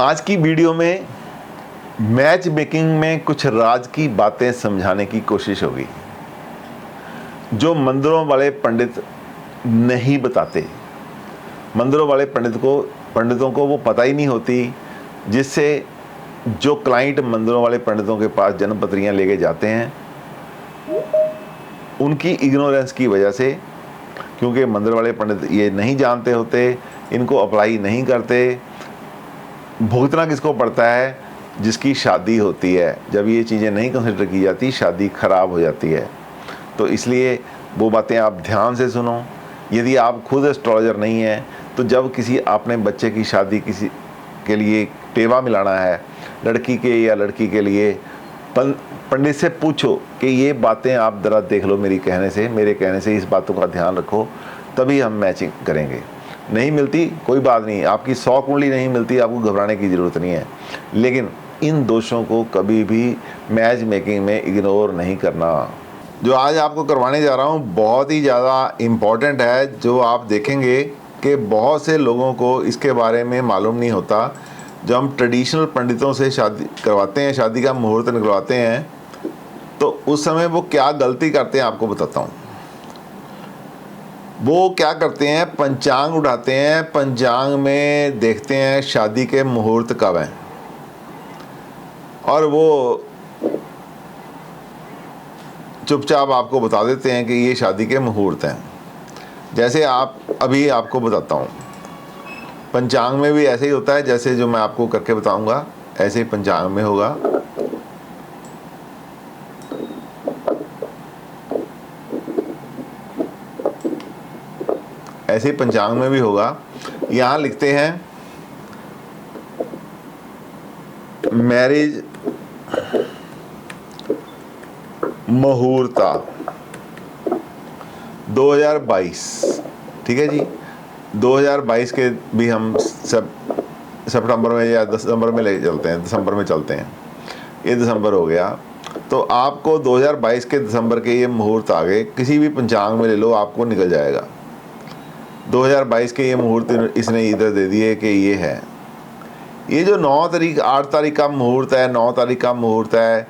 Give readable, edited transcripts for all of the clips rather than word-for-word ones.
आज की वीडियो में मैच मेकिंग में कुछ राज की बातें समझाने की कोशिश होगी जो मंदिरों वाले पंडित नहीं बताते। मंदिरों वाले पंडितों को वो पता ही नहीं होती, जिससे जो क्लाइंट मंदिरों वाले पंडितों के पास जन्मपत्रियां लेके जाते हैं उनकी इग्नोरेंस की वजह से, क्योंकि मंदिर वाले पंडित ये नहीं जानते होते, इनको अप्लाई नहीं करते। भुगतना किसको पड़ता है? जिसकी शादी होती है। जब ये चीज़ें नहीं कंसिडर की जाती, शादी खराब हो जाती है। तो इसलिए वो बातें आप ध्यान से सुनो। यदि आप खुद एस्ट्रोलॉजर नहीं हैं तो जब किसी आपने बच्चे की शादी किसी के लिए टेवा मिलाना है, लड़की के या लड़की के लिए, पंडित से पूछो कि ये बातें आप ज़रा देख लो, मेरे कहने से इस बातों का ध्यान रखो, तभी हम मैचिंग करेंगे। नहीं मिलती कोई बात नहीं, आपकी 100 कुंडली नहीं मिलती, आपको घबराने की ज़रूरत नहीं है। लेकिन इन दोषों को कभी भी मैच मेकिंग में इग्नोर नहीं करना। जो आज आपको करवाने जा रहा हूँ बहुत ही ज़्यादा इम्पॉर्टेंट है, जो आप देखेंगे कि बहुत से लोगों को इसके बारे में मालूम नहीं होता। जब हम ट्रेडिशनल पंडितों से शादी करवाते हैं, शादी का मुहूर्त निकलवाते हैं, तो उस समय वो क्या गलती करते हैं आपको बताता हूँ। वो क्या करते हैं, पंचांग उठाते हैं, पंचांग में देखते हैं शादी के मुहूर्त कब हैं, और वो चुपचाप आपको बता देते हैं कि ये शादी के मुहूर्त हैं। जैसे अभी आपको बताता हूँ, पंचांग में भी ऐसे ही होता है, जैसे जो मैं आपको करके बताऊंगा ऐसे ही पंचांग में होगा। ऐसे ही पंचांग में भी होगा। यहाँ लिखते हैं मैरिज मुहूर्ता 2022, ठीक है जी। 2022 के भी हम सब सितंबर में या दिसंबर में ले चलते हैं, दिसंबर में चलते हैं। ये दिसंबर हो गया, तो आपको 2022 के दिसंबर के ये मुहूर्त आ गए, किसी भी पंचांग में ले लो, आपको निकल जाएगा। 2022 के ये मुहूर्त इसने इधर दे दिए कि ये है। ये जो 9 तारीख 8 तारीख का मुहूर्त है, 9 तारीख का मुहूर्त है,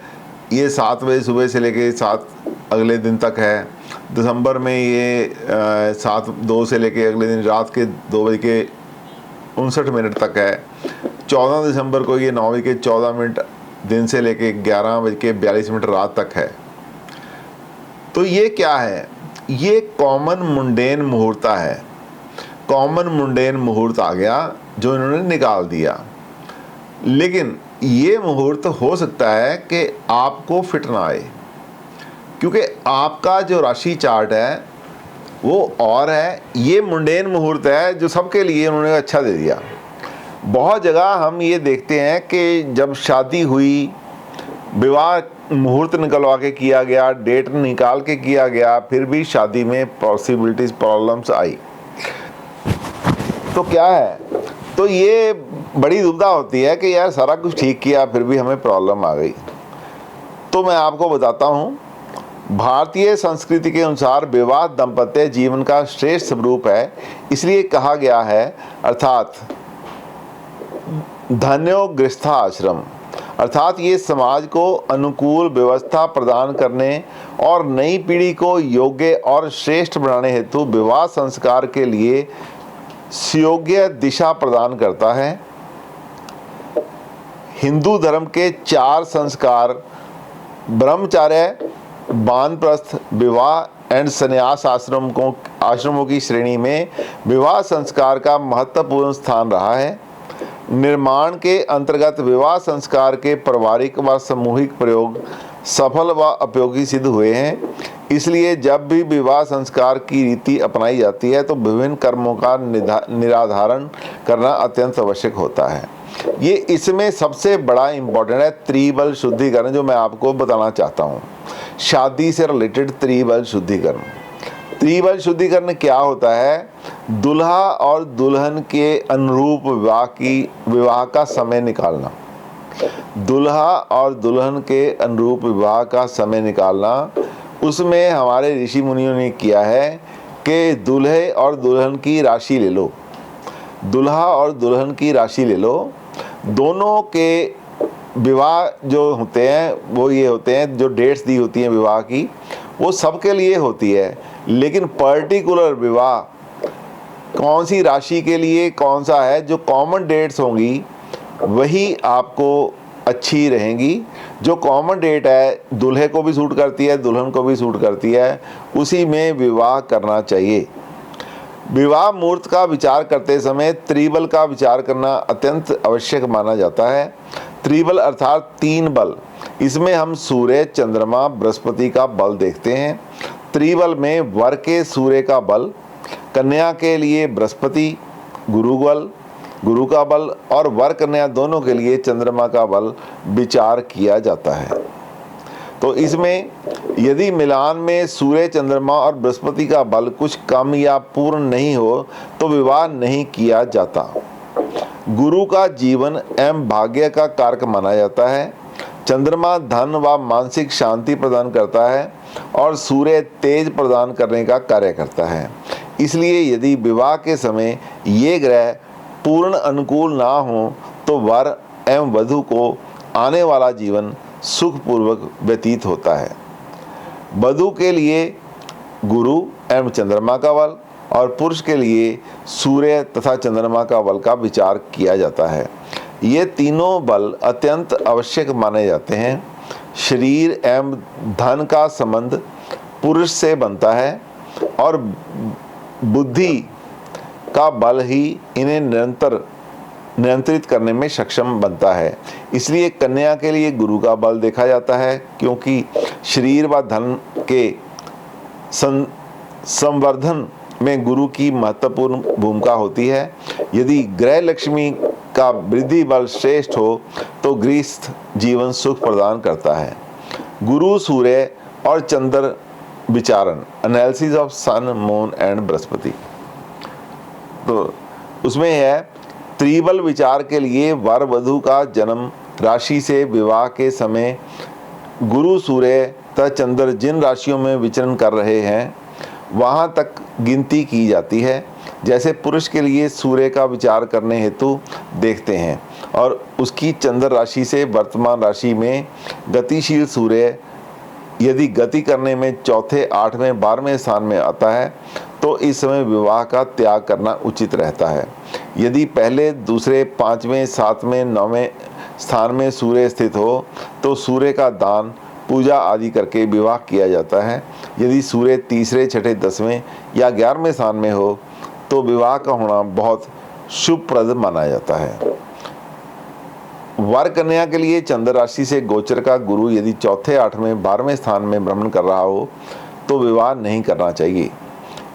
ये 7 बजे सुबह से लेके 7 अगले दिन तक है। दिसंबर में ये 7:02 से लेके अगले दिन रात के 2 बज के 59 मिनट तक है। 14 दिसंबर को ये 9 बज के 14 मिनट दिन से लेके 11 बज के 42 मिनट रात तक है। तो ये क्या है? ये कॉमन मुंडेन मुहूर्त है। कॉमन मुंडेन मुहूर्त आ गया जो इन्होंने निकाल दिया। लेकिन ये मुहूर्त हो सकता है कि आपको फिट ना आए, क्योंकि आपका जो राशि चार्ट है वो और है। ये मुंडेन मुहूर्त है जो सबके लिए उन्होंने अच्छा दे दिया। बहुत जगह हम ये देखते हैं कि जब शादी हुई, विवाह मुहूर्त निकलवा के किया गया, डेट निकाल के किया गया, फिर भी शादी में पॉसिबिलिटीज प्रॉब्लम्स आई। तो क्या है, तो ये बड़ी दुविधा होती है कि यार सारा कुछ ठीक किया फिर भी हमें प्रॉब्लम आ गई। तो मैं आपको बताता हूँ, भारतीय संस्कृति के अनुसार विवाह दाम्पत्य जीवन का श्रेष्ठ स्वरूप है, इसलिए कहा गया है, अर्थात धन्यो गृहस्थ आश्रम, अर्थात ये समाज को अनुकूल व्यवस्था प्रदान करने और नई पीढ़ी को योग्य और श्रेष्ठ बनाने हेतु विवाह संस्कार के लिए सुयोग्य दिशा प्रदान करता है। हिंदू धर्म के 4 संस्कार ब्रह्मचर्य, वानप्रस्थ, विवाह एंड संन्यास आश्रमों की श्रेणी में विवाह संस्कार का महत्वपूर्ण स्थान रहा है। निर्माण के अंतर्गत विवाह संस्कार के पारिवारिक व सामूहिक प्रयोग सफल व उपयोगी सिद्ध हुए हैं। इसलिए जब भी विवाह संस्कार की रीति अपनाई जाती है तो विभिन्न कर्मों का निराधारण करना अत्यंत आवश्यक होता है। ये इसमें सबसे बड़ा इम्पोर्टेंट है त्रिबल शुद्धिकरण, जो मैं आपको बताना चाहता हूँ। शादी से रिलेटेड त्रिबल शुद्धिकरण। त्रिबल शुद्धिकरण क्या होता है? दूल्हा और दुल्हन के अनुरूप विवाह का समय निकालना। दूल्हा और दुल्हन के अनुरूप विवाह का समय निकालना, उसमें हमारे ऋषि मुनियों ने किया है कि दूल्हे और दुल्हन की राशि ले लो, दूल्हा और दुल्हन की राशि ले लो। दोनों के विवाह जो होते हैं वो ये होते हैं, जो डेट्स दी होती हैं विवाह की वो सबके लिए होती है, लेकिन पर्टिकुलर विवाह कौन सी राशि के लिए कौन सा है, जो कॉमन डेट्स होंगी वही आपको अच्छी रहेंगी। जो कॉमन डेट है दूल्हे को भी सूट करती है, दुल्हन को भी सूट करती है, उसी में विवाह करना चाहिए। विवाह मुहूर्त का विचार करते समय त्रिबल का विचार करना अत्यंत आवश्यक माना जाता है। त्रिबल अर्थात 3 बल, इसमें हम सूर्य, चंद्रमा, बृहस्पति का बल देखते हैं। त्रिबल में वर के सूर्य का बल, कन्या के लिए बृहस्पति गुरु का बल और वर कन्या दोनों के लिए चंद्रमा का बल विचार किया जाता है। तो इसमें यदि मिलान में सूर्य, चंद्रमा और बृहस्पति का बल कुछ कम या पूर्ण नहीं हो तो विवाह नहीं किया जाता। गुरु का जीवन एवं भाग्य का कारक माना जाता है। चंद्रमा धन व मानसिक शांति प्रदान करता है और सूर्य तेज प्रदान करने का कार्य करता है। इसलिए यदि विवाह के समय ये ग्रह पूर्ण अनुकूल ना हो तो वर एवं वधू को आने वाला जीवन सुखपूर्वक व्यतीत होता है। वधू के लिए गुरु एवं चंद्रमा का बल और पुरुष के लिए सूर्य तथा चंद्रमा का बल का विचार किया जाता है। ये तीनों बल अत्यंत आवश्यक माने जाते हैं। शरीर एवं धन का संबंध पुरुष से बनता है और बुद्धि का बल ही इन्हें नियंत्रित करने में सक्षम बनता है। इसलिए कन्या के लिए गुरु का बल देखा जाता है, क्योंकि शरीर व धन के संवर्धन में गुरु की महत्वपूर्ण भूमिका होती है। यदि ग्रह लक्ष्मी का वृद्धि बल श्रेष्ठ हो तो गृहस्थ जीवन सुख प्रदान करता है। गुरु, सूर्य और चंद्र विचारण, analysis of sun, moon and Brihaspati. तो उसमें है त्रिबल विचार के लिए वर वधू का जन्म राशि से विवाह के समय गुरु, सूर्य तथा चंद्र जिन राशियों में विचरण कर रहे हैं वहां तक गिनती की जाती है। जैसे पुरुष के लिए सूर्य का विचार करने हेतु देखते हैं और उसकी चंद्र राशि से वर्तमान राशि में गतिशील सूर्य यदि गति करने में चौथे, 8वें, 12वें स्थान में आता है तो इस समय विवाह का त्याग करना उचित रहता है। यदि पहले, दूसरे, 5वें, 7वें, 9वें स्थान में सूर्य स्थित हो तो सूर्य का दान, पूजा आदि करके विवाह किया जाता है। यदि सूर्य तीसरे, छठे, 10वें या 11वें स्थान में हो तो विवाह का होना बहुत शुभप्रद माना जाता है। वर कन्या के लिए चंद्र राशि से गोचर का गुरु यदि चौथे, 8वें, 12वें स्थान में भ्रमण कर रहा हो तो विवाह नहीं करना चाहिए।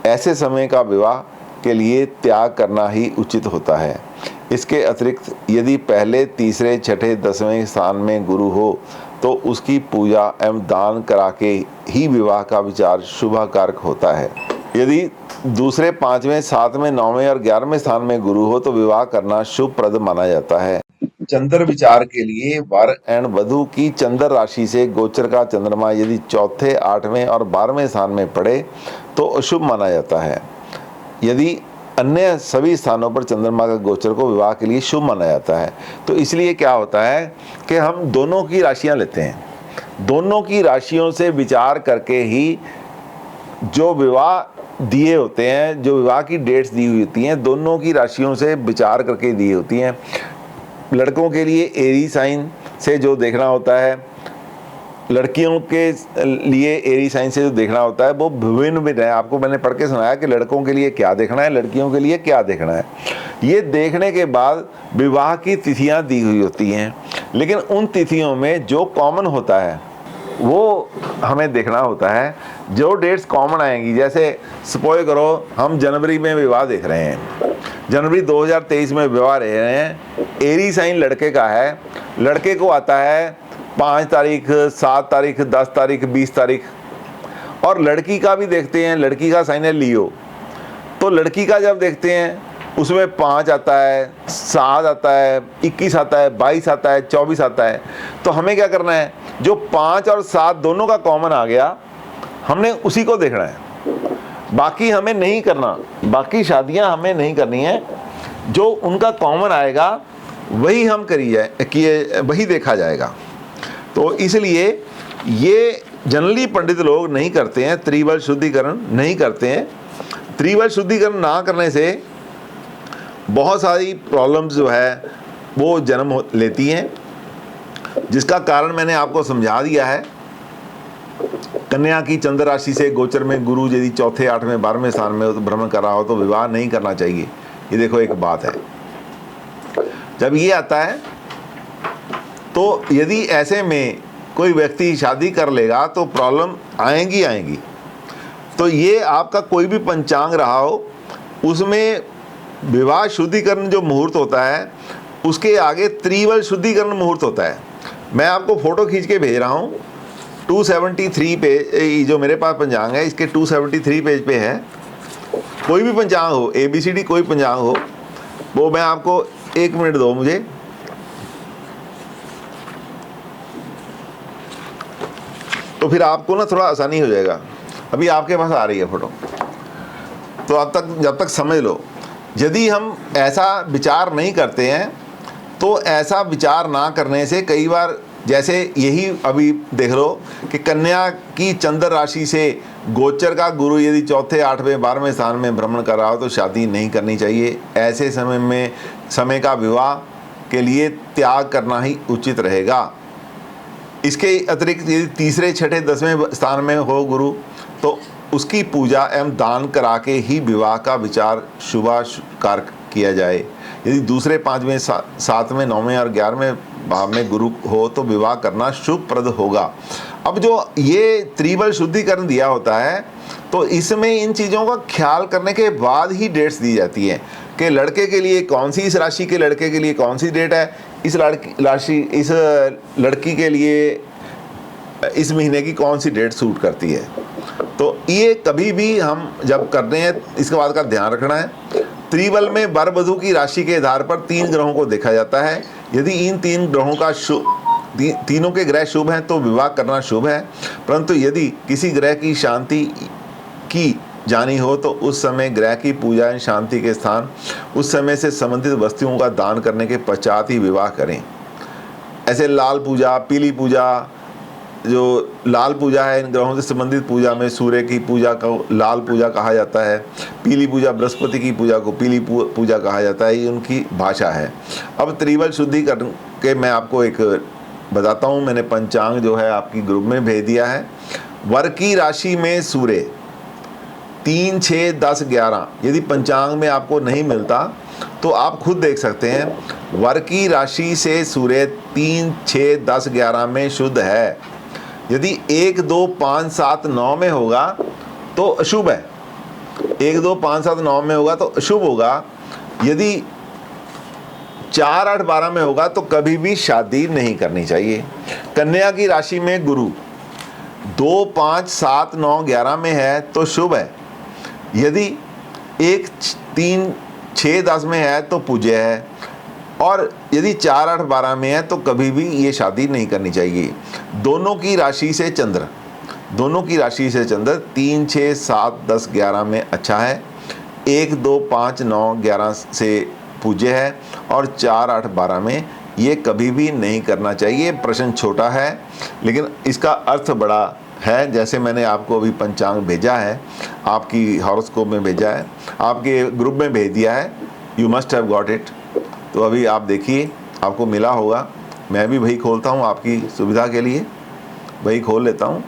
ऐसे समय का विवाह के लिए त्याग करना ही उचित होता है। इसके अतिरिक्त यदि पहले, तीसरे, छठे, 10वें स्थान में गुरु हो तो उसकी पूजा एवं दान करा के ही विवाह का विचार शुभकारक होता है। यदि दूसरे, 5वें, 7वें, 9वें और 11वें स्थान में गुरु हो तो विवाह करना शुभप्रद माना जाता है। चंद्र विचार के लिए वर एवं वधू की चंद्र राशि से गोचर का चंद्रमा यदि चौथे, 8वें और 12वें स्थान में पड़े तो अशुभ माना जाता है। यदि अन्य सभी स्थानों पर चंद्रमा का गोचर को विवाह के लिए शुभ माना जाता है। तो इसलिए क्या होता है कि हम दोनों की राशियां लेते हैं, दोनों की राशियों से विचार करके ही जो विवाह दिए होते हैं, जो विवाह की डेट्स दी हुई होती हैं, दोनों की राशियों से विचार करके दी होती हैं। लड़कों के लिए एरी साइन से जो देखना होता है, लड़कियों के लिए एरी साइन से जो देखना होता है वो भिन्न है। आपको मैंने पढ़ के सुनाया कि लड़कों के लिए क्या देखना है, लड़कियों के लिए क्या देखना है। ये देखने के बाद विवाह की तिथियां दी हुई होती हैं, लेकिन उन तिथियों में जो कॉमन होता है वो हमें देखना होता है। जो डेट्स कॉमन आएंगी, जैसे सपोज करो हम जनवरी में विवाह देख रहे हैं, जनवरी 2023 में विवाह रह रहे हैं, एरी साइन लड़के का है, लड़के को आता है 5 तारीख, 7 तारीख, 10 तारीख, 20 तारीख। और लड़की का भी देखते हैं, लड़की का साइन है लियो, तो लड़की का जब देखते हैं उसमें 5 आता है, 7 आता है, 21 आता है, 22 आता है, 24 आता है। तो हमें क्या करना है, जो 5 और 7 दोनों का कॉमन आ गया हमने उसी को देखना है। बाकी हमें नहीं करना, बाकी शादियां हमें नहीं करनी है। जो उनका कॉमन आएगा वही हम किए वही देखा जाएगा। तो इसलिए ये जनरली पंडित लोग नहीं करते हैं, त्रिबल शुद्धिकरण नहीं करते हैं। त्रिबल शुद्धिकरण ना करने से बहुत सारी प्रॉब्लम्स जो है वो जन्म लेती हैं, जिसका कारण मैंने आपको समझा दिया है। कन्या की चंद्र राशि से गोचर में गुरु यदि चौथे, 8वें, 12वें स्थान में भ्रमण कर रहा हो तो विवाह नहीं करना चाहिए। ये देखो एक बात है, जब ये आता है तो यदि ऐसे में कोई व्यक्ति शादी कर लेगा तो प्रॉब्लम आएंगी। तो ये आपका कोई भी पंचांग रहा हो, उसमें विवाह शुद्धिकरण जो मुहूर्त होता है उसके आगे त्रिबल शुद्धिकरण मुहूर्त होता है। मैं आपको फोटो खींच के भेज रहा हूँ, 273 पेज जो मेरे पास पंचांग है, इसके 273 पेज पे है। कोई भी पंचांग हो, ABCD कोई पंचांग हो, वो मैं आपको 1 मिनट दो मुझे। तो फिर आपको ना थोड़ा आसानी हो जाएगा। अभी आपके पास आ रही है फोटो, तो अब तक जब तक समझ लो, यदि हम ऐसा विचार नहीं करते हैं तो ऐसा विचार ना करने से कई बार, जैसे यही अभी देख लो कि कन्या की चंद्र राशि से गोचर का गुरु यदि चौथे, 8वें, 12वें स्थान में भ्रमण कर रहा हो तो शादी नहीं करनी चाहिए। ऐसे समय का विवाह के लिए त्याग करना ही उचित रहेगा। इसके अतिरिक्त यदि तीसरे, छठे, 10वें स्थान में हो गुरु तो उसकी पूजा एवं दान करा के ही विवाह का विचार शुभाकार किया जाए। यदि दूसरे, 5वें, 7वें, 9वें और 11वें भाव में गुरु हो तो विवाह करना शुभप्रद होगा। अब जो ये त्रिबल शुद्धिकरण दिया होता है तो इसमें इन चीज़ों का ख्याल करने के बाद ही डेट्स दी जाती हैं कि लड़के के लिए कौन सी, इस राशि के लड़के के लिए कौन सी डेट है, इस लड़की के लिए इस महीने की कौन सी डेट सूट करती है। तो ये कभी भी हम जब कर रहे हैं इसके बाद का ध्यान रखना है। त्रिबल में वर वधू की राशि के आधार पर 3 ग्रहों को देखा जाता है। यदि इन 3 ग्रहों का तीनों के ग्रह शुभ हैं तो विवाह करना शुभ है, परंतु यदि किसी ग्रह की शांति की जानी हो तो उस समय ग्रह की पूजा एवं शांति के स्थान उस समय से संबंधित वस्तुओं का दान करने के पश्चात ही विवाह करें। ऐसे लाल पूजा, पीली पूजा, जो लाल पूजा है इन ग्रहों से संबंधित पूजा में सूर्य की पूजा को लाल पूजा कहा जाता है, पीली पूजा बृहस्पति की पूजा को पीली पूजा कहा जाता है, ये उनकी भाषा है। अब त्रिबल शुद्धिकरण के मैं आपको एक बताता हूँ, मैंने पंचांग जो है आपकी ग्रुप में भेज दिया है। वर की राशि में सूर्य 3, 6, 10, 11 यदि पंचांग में आपको नहीं मिलता तो आप खुद देख सकते हैं। वर की राशि से सूर्य 3, 6, 10, 11 में शुद्ध है। यदि 1, 2, 5, 7, 9 में होगा तो अशुभ है। 1, 2, 5, 7, 9 में होगा तो अशुभ होगा। यदि 4, 8, 12 में होगा तो कभी भी शादी नहीं करनी चाहिए। कन्या की राशि में गुरु 2, 5, 7, 9, 11 में है तो शुभ है। यदि 1, 3, 6, 10 में है तो पूज्य है, और यदि 4, 8, 12 में है तो कभी भी ये शादी नहीं करनी चाहिए। दोनों की राशि से चंद्र 3, 6, 7, 10, 11 में अच्छा है। 1, 2, 5, 9, 11 से पूज्य है, और 4, 8, 12 में ये कभी भी नहीं करना चाहिए। प्रश्न छोटा है लेकिन इसका अर्थ बड़ा है। जैसे मैंने आपको अभी पंचांग भेजा है, आपकी हॉरोस्कोप में भेजा है, आपके ग्रुप में भेज दिया है, you must have got it. तो अभी आप देखिए, आपको मिला होगा। मैं भी वही खोलता हूँ आपकी सुविधा के लिए, वही खोल लेता हूँ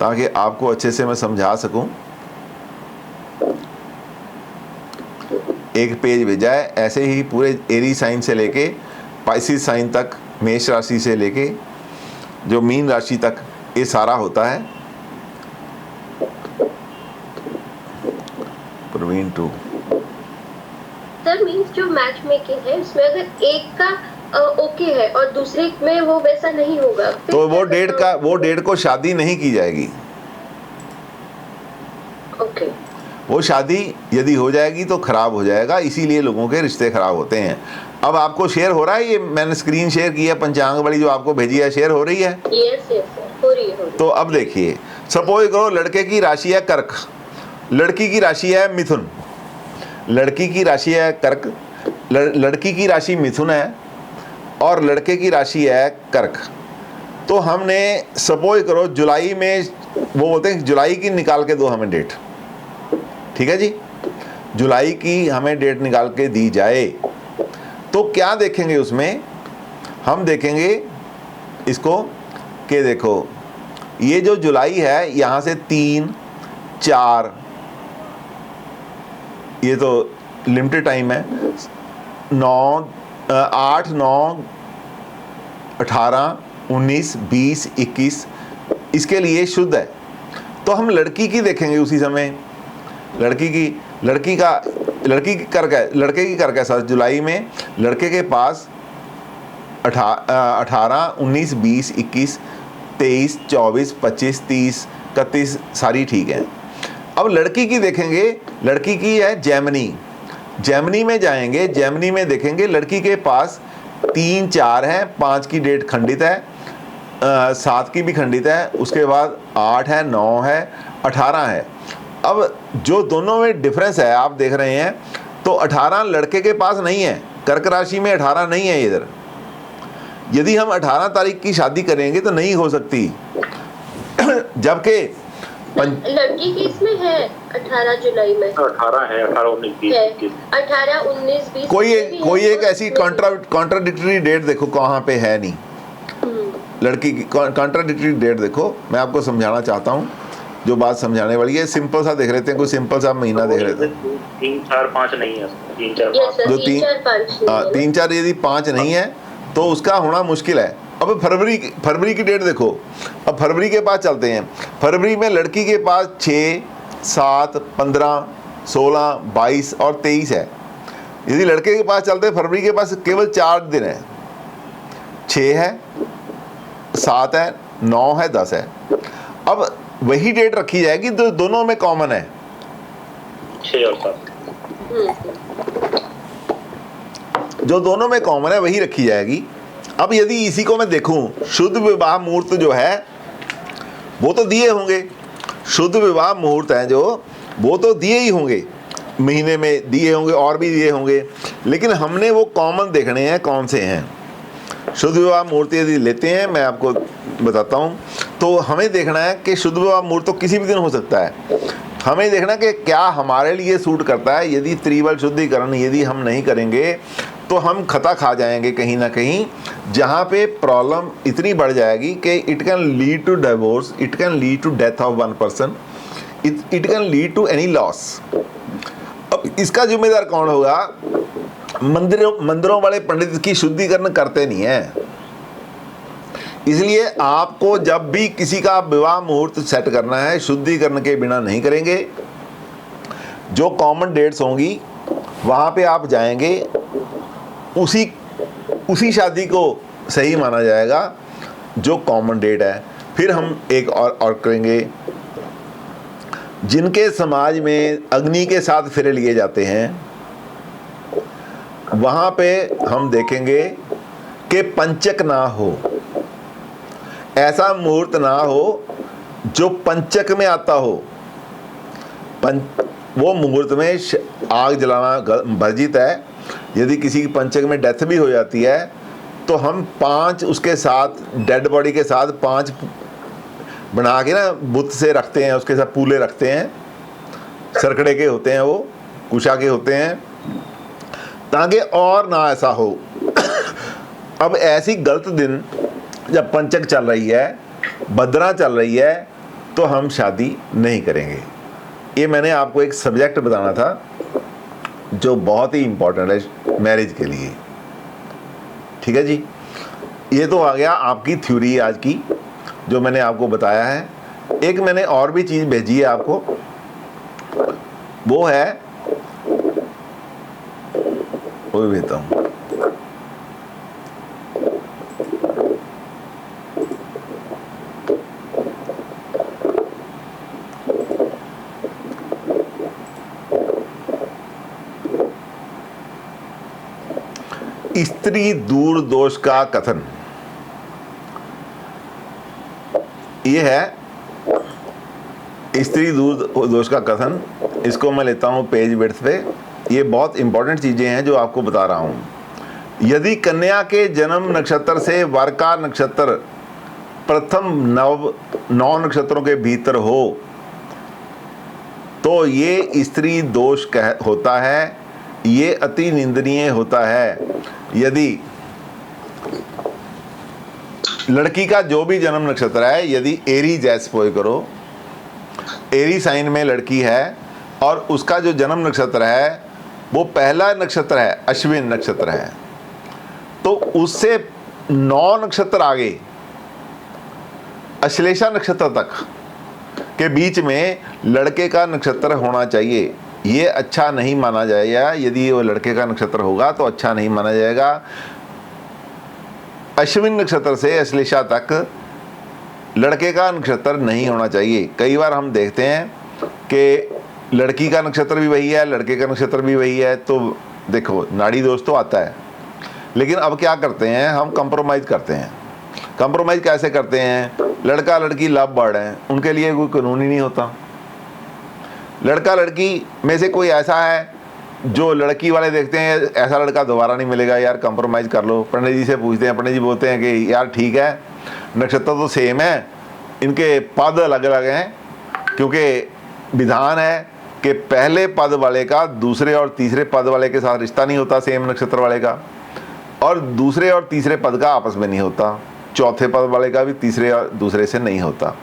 ताकि आपको अच्छे से मैं समझा सकूँ। एक पेज भेजा है, ऐसे ही पूरे एरी साइन से लेके पाइसिस साइन तक, मेष राशि से लेके जो मीन राशि तक ये सारा होता है। प्रवीण 2 सर मीन्स जो मैच मेकिंग है उसमें अगर एक का ओके है और दूसरे में वो वैसा नहीं होगा तो वो डेट को शादी नहीं की जाएगी। ओके। वो शादी यदि हो जाएगी तो खराब हो जाएगा, इसीलिए लोगों के रिश्ते खराब होते हैं। अब आपको शेयर हो रहा है, ये मैंने स्क्रीन शेयर की है पंचांग वाली जो आपको भेजी है, शेयर हो रही है? यस हो रही है। तो अब देखिए, सपोज करो लड़के की राशि है कर्क, लड़की की राशि है मिथुन। लड़की की राशि है कर्क, लड़की की राशि मिथुन है, और लड़के की राशि है कर्क। तो हमने सपोज करो जुलाई में, वो बोलते हैं जुलाई की निकाल के दो हमें डेट, ठीक है जी, जुलाई की हमें डेट निकाल के दी जाए तो क्या देखेंगे उसमें, हम देखेंगे इसको कि देखो ये जो जुलाई है यहाँ से 3, 4, ये तो लिमिटेड टाइम है, 9, 8, 9, 18, 19, 20, 21 इसके लिए शुद्ध है। तो हम लड़की की देखेंगे उसी समय, लड़के की कर कैसा, जुलाई में लड़के के पास 18, 19, 20, 21, 23, 24, 25, 30, 31 सारी ठीक है। अब लड़की की देखेंगे, लड़की की है जेमिनी, जेमिनी में जाएंगे, जेमिनी में देखेंगे लड़की के पास 3, 4 है, 5 की डेट खंडित है, 7 की भी खंडित है, उसके बाद 8 है, 9 है, 18 है। अब जो दोनों में डिफरेंस है आप देख रहे हैं, तो 18 लड़के के पास नहीं है, कर्क राशि में 18 नहीं है इधर। यदि हम 18 तारीख की शादी करेंगे तो नहीं हो सकती, जबकि लड़की की इसमें है 18 जुलाई में, 18 है, 18, 19, 20, 18, 19, 20 कोई एक ऐसी कॉन्ट्राडिक्टरी डेट देखो कहाँ पे है नहीं, लड़की की कॉन्ट्राडिक्टरी डेट देखो। मैं आपको समझाना चाहता हूँ, जो बात समझाने वाली है, सिंपल सा देख लेते हैं, कोई सिंपल सा महीना देख लेते हैं। 3, 4, 5 नहीं है, 3, 4, 5 जो 3, 4 यदि 5 नहीं है तो उसका होना मुश्किल है। अब फरवरी की डेट देखो, अब फरवरी के पास चलते हैं, फरवरी में लड़की के पास 6, 7, 15, 16, 22 और 23 है। यदि लड़के के पास चलते हैं, फरवरी के पास केवल 4 दिन है, 6 है, 7 है, 9 है, 10 है। अब वही डेट रखी जाएगी तो दोनों में कॉमन है, 6 और 7, जो दोनों में कॉमन है वही रखी जाएगी। अब यदि इसी को मैं देखूं, शुद्ध विवाह मुहूर्त जो है वो तो दिए होंगे, शुद्ध विवाह मुहूर्त है जो वो तो दिए ही होंगे, महीने में दिए होंगे और भी दिए होंगे, लेकिन हमने वो कॉमन देखने हैं कौन से हैं। शुद्ध विवाह मुहूर्त यदि लेते हैं, मैं आपको बताता हूँ, तो हमें देखना है कि शुद्ध विवाह मुहूर्त तो किसी भी दिन हो सकता है, हमें देखना कि क्या हमारे लिए सूट करता है। यदि त्रिबल शुद्धिकरण यदि हम नहीं करेंगे तो हम खता खा जाएंगे कहीं ना कहीं, जहाँ पे प्रॉब्लम इतनी बढ़ जाएगी कि it can lead to divorce, it can lead to death of one person, it can lead to any loss. अब इसका जिम्मेदार कौन होगा? मंदिरों वाले पंडित की शुद्धिकरण करते नहीं है, इसलिए आपको जब भी किसी का विवाह मुहूर्त सेट करना है, शुद्धिकरण के बिना नहीं करेंगे। जो कॉमन डेट्स होंगी वहाँ पे आप जाएंगे, उसी शादी को सही माना जाएगा जो कॉमन डेट है। फिर हम एक और करेंगे, जिनके समाज में अग्नि के साथ फेरे लिए जाते हैं, वहाँ पे हम देखेंगे कि पंचक ना हो, ऐसा मुहूर्त ना हो जो पंचक में आता हो। वो मुहूर्त में आग जलाना वर्जित है। यदि किसी की पंचक में डेथ भी हो जाती है तो हम 5 उसके साथ डेड बॉडी के साथ 5 बना के ना बुत से रखते हैं, उसके साथ पूले रखते हैं, सरकड़े के होते हैं, वो कुशा के होते हैं, ताकि और ना ऐसा हो। अब ऐसी गलत दिन जब पंचक चल रही है, भद्रा चल रही है, तो हम शादी नहीं करेंगे। ये मैंने आपको एक सब्जेक्ट बताना था जो बहुत ही इम्पोर्टेंट है मैरिज के लिए, ठीक है जी। ये तो आ गया आपकी थ्योरी आज की जो मैंने आपको बताया है। एक मैंने और भी चीज़ भेजी है आपको, वो है, वो भी भेजता हूँ। स्त्री दूर दोष का कथन, ये है स्त्री दूर दोष का कथन। इसको मैं लेता हूं पेज विड्थ पे। ये बहुत इंपॉर्टेंट चीज़ें हैं जो आपको बता रहा हूं। यदि कन्या के जन्म नक्षत्र से वर का नक्षत्र प्रथम 9 नक्षत्रों के भीतर हो तो ये स्त्री दोष होता है, ये अति निंदनीय होता है। यदि लड़की का जो भी जन्म नक्षत्र है, यदि एरी जैसे पोए करो, एरी साइन में लड़की है और उसका जो जन्म नक्षत्र है वो पहला नक्षत्र है, अश्विन नक्षत्र है, तो उससे 9 नक्षत्र आगे अश्लेषा नक्षत्र तक के बीच में लड़के का नक्षत्र होना चाहिए। ये अच्छा नहीं माना जाएगा। यदि वो लड़के का नक्षत्र होगा तो अच्छा नहीं माना जाएगा। अश्विन नक्षत्र से अश्लेषा तक लड़के का नक्षत्र नहीं होना चाहिए। कई बार हम देखते हैं कि लड़की का नक्षत्र भी वही है, लड़के का नक्षत्र भी वही है, तो देखो नाड़ी दोष तो आता है। लेकिन अब क्या करते हैं, हम कंप्रोमाइज़ करते हैं। कंप्रोमाइज़ कैसे करते हैं? लड़का लड़की लव बर्ड हैं, उनके लिए कोई कानून ही नहीं होता। लड़का लड़की में से कोई ऐसा है जो लड़की वाले देखते हैं ऐसा लड़का दोबारा नहीं मिलेगा, यार कंप्रोमाइज़ कर लो। पंडित जी से पूछते हैं, पंडित जी बोलते हैं कि यार ठीक है, नक्षत्र तो सेम है, इनके पद अलग अलग हैं, क्योंकि विधान है कि पहले पद वाले का दूसरे और तीसरे पद वाले के साथ रिश्ता नहीं होता, सेम नक्षत्र वाले का, और दूसरे और तीसरे पद का आपस में नहीं होता, चौथे पद वाले का भी तीसरे और दूसरे से नहीं होता।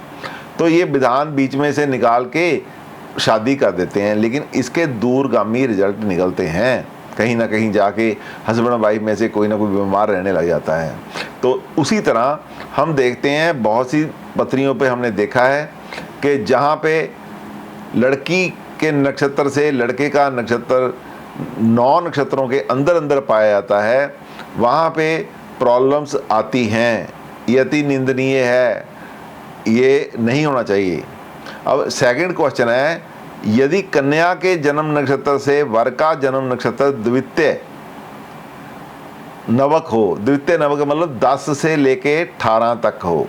तो ये विधान बीच में से निकाल के शादी कर देते हैं, लेकिन इसके दूरगामी रिजल्ट निकलते हैं। कहीं ना कहीं जाके हस्बैंड वाइफ में से कोई ना कोई बीमार रहने लग जाता है। तो उसी तरह हम देखते हैं बहुत सी पत्रियों पे हमने देखा है कि जहाँ पे लड़की के नक्षत्र से लड़के का नक्षत्र 9 नक्षत्रों के अंदर अंदर पाया जाता है, वहाँ पे प्रॉब्लम्स आती हैं। ये अति निंदनीय है, ये नहीं होना चाहिए। अब सेकंड क्वेश्चन है, यदि कन्या के जन्म नक्षत्र से वर का जन्म नक्षत्र द्वितीय नवक हो, द्वितीय नवक मतलब 10 से लेके 18 तक हो,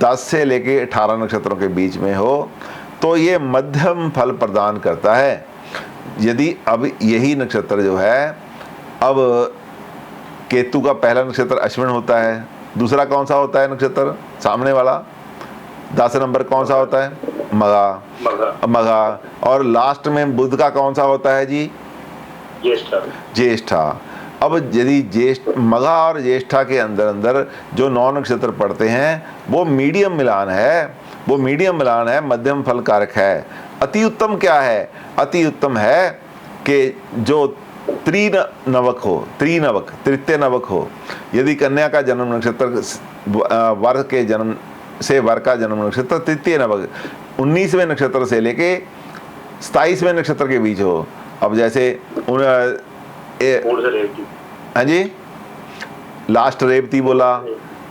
10 से लेके 18 नक्षत्रों के बीच में हो, तो ये मध्यम फल प्रदान करता है। यदि अब यही नक्षत्र जो है, अब केतु का पहला नक्षत्र अश्विन होता है, दूसरा कौन सा होता है नक्षत्र सामने वाला 10 नंबर कौन सा होता है? मघा। और लास्ट में बुध का कौन सा होता है जी? ज्येष्ठा। अब यदि ज्येष्ठ, मघा और ज्येष्ठा के अंदर अंदर जो 9 नक्षत्र पड़ते हैं वो मीडियम मिलान है, वो मीडियम मिलान है, मध्यम फल कारक है। अति उत्तम क्या है? अति उत्तम है कि जो त्रिनवक हो, त्रिनवक तृतीय नवक हो। यदि कन्या का जन्म नक्षत्र वर के जन्म से वर का जन्म नक्षत्र तृतीय नवक 19वें नक्षत्र से लेके 27वें नक्षत्र के बीच हो। अब जैसे हाँ जी, लास्ट रेवती बोला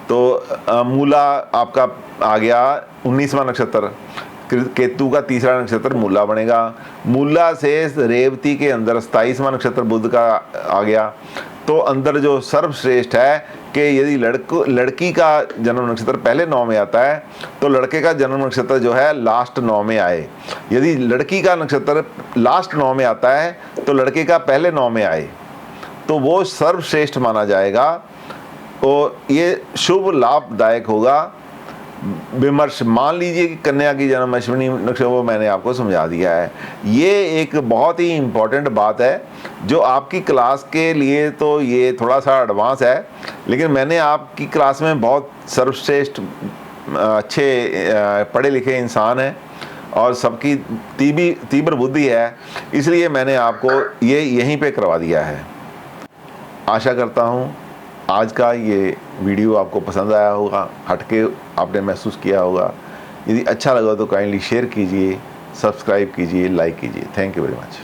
तो मूला आपका आ गया 19वां नक्षत्र, केतु का तीसरा नक्षत्र मूला बनेगा। मूला से रेवती के अंदर 27वां नक्षत्र बुध का आ गया। तो अंदर जो सर्वश्रेष्ठ है कि यदि लड़की का जन्म नक्षत्र पहले 9 में आता है तो लड़के का जन्म नक्षत्र जो है लास्ट 9 में आए। यदि लड़की का नक्षत्र लास्ट 9 में आता है तो लड़के का पहले 9 में आए, तो वो सर्वश्रेष्ठ माना जाएगा और ये शुभ लाभदायक होगा। विमर्श मान लीजिए कि कन्या की जन्म अश्विनी नक्षत्र, वो मैंने आपको समझा दिया है। ये एक बहुत ही इम्पॉर्टेंट बात है जो आपकी क्लास के लिए तो ये थोड़ा सा एडवांस है, लेकिन मैंने आपकी क्लास में बहुत सर्वश्रेष्ठ अच्छे पढ़े लिखे इंसान हैं और सबकी तीव्र बुद्धि है, इसलिए मैंने आपको ये यहीं पे करवा दिया है। आशा करता हूँ आज का ये वीडियो आपको पसंद आया होगा, हटके आपने महसूस किया होगा। यदि अच्छा लगा तो काइंडली शेयर कीजिए, सब्सक्राइब कीजिए, लाइक कीजिए। Thank you very much.